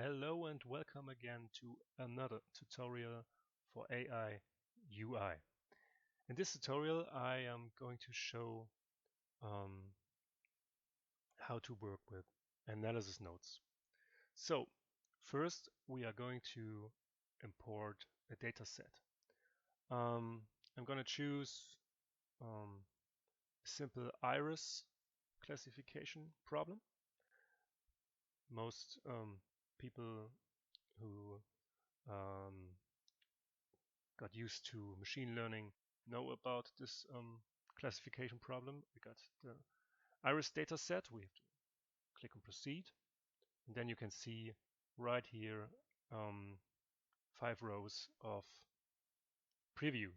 Hello and welcome again to another tutorial for AI UI. In this tutorial I am going to show how to work with analysis nodes. So first we are going to import a data set. I'm going to choose a simple iris classification problem. Most people who got used to machine learning know about this classification problem. We got the iris data set. We have to click on proceed. And then you can see right here 5 rows of preview.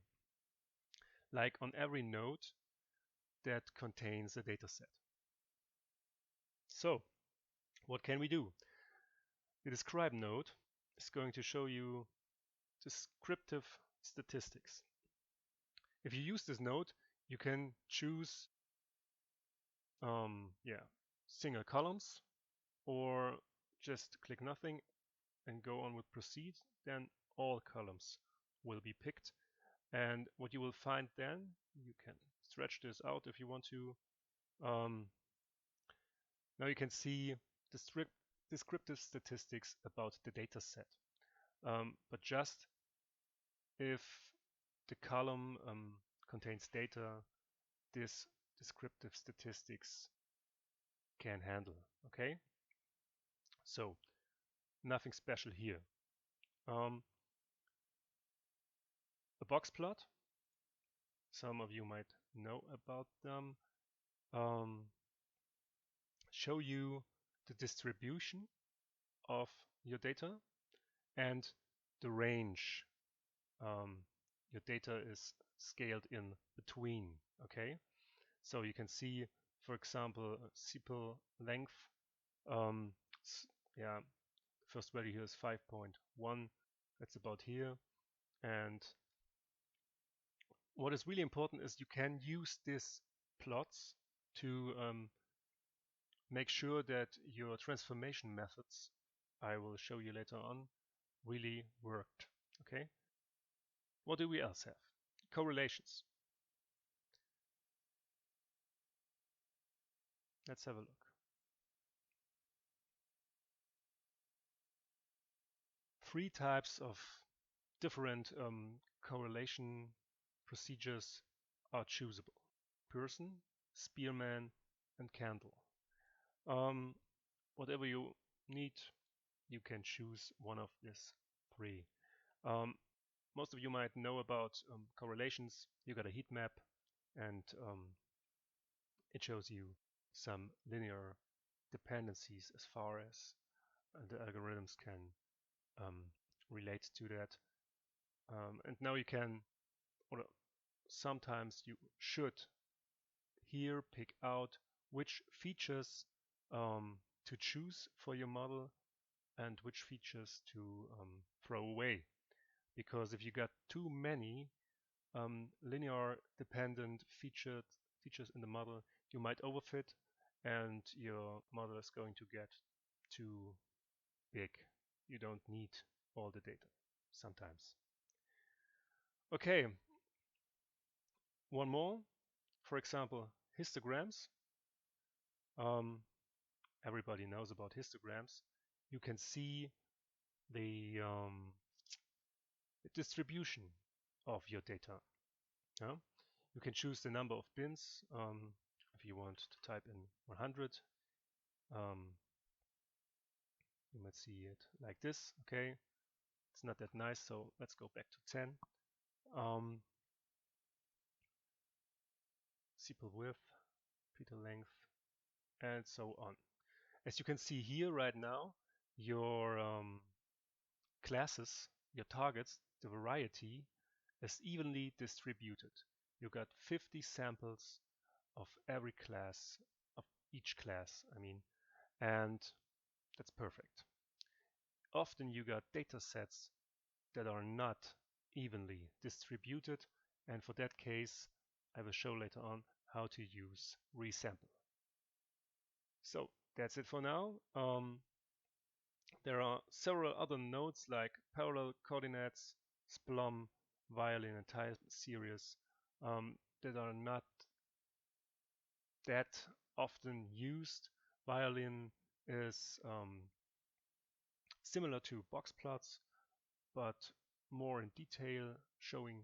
Like on every node that contains a data set. So what can we do? The describe node is going to show you descriptive statistics. If you use this node, you can choose single columns, or just click nothing and go on with proceed. Then all columns will be picked, and what you will find then, you can stretch this out if you want to. Now you can see the descriptive statistics about the data set, but just if the column contains data this descriptive statistics can handle. Okay, so nothing special here. A box plot, some of you might know about them, show you the distribution of your data and the range your data is scaled in between. Okay, so you can see, for example, sepal length. First value here is 5.1. That's about here. And what is really important is you can use these plots to make sure that your transformation methods, I will show you later on, really worked. Okay. What do we else have? Correlations. Let's have a look. 3 types of different correlation procedures are choosable: person, spearman, and candle. Whatever you need, you can choose one of these 3. Most of you might know about correlations. You got a heat map, and it shows you some linear dependencies as far as the algorithms can relate to that. And now you can, or sometimes you should, here pick out which features to choose for your model and which features to throw away. Because if you got too many linear dependent features in the model, you might overfit and your model is going to get too big. You don't need all the data sometimes. Okay, one more. For example, histograms. Everybody knows about histograms. You can see the distribution of your data. You can choose the number of bins. If you want to type in 100, you might see it like this. Okay, it's not that nice, so let's go back to 10. Sepal width, petal length, and so on. As you can see here right now, your classes, your targets, the variety is evenly distributed. You got 50 samples of every class, of each class, I mean, and that's perfect. Often you got data sets that are not evenly distributed, and for that case I will show later on how to use resample. So that's it for now. There are several other nodes like parallel coordinates, splum, violin, and time series that are not that often used. Violin is similar to box plots, but more in detail, showing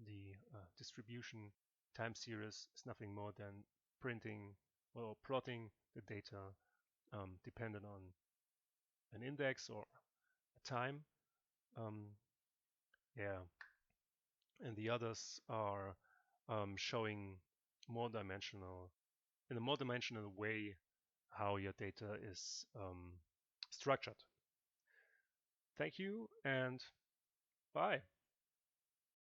the distribution. Time series is nothing more than printing or plotting the data dependent on an index or a time. Yeah, and the others are showing more dimensional, in a more dimensional way, how your data is structured. Thank you and bye.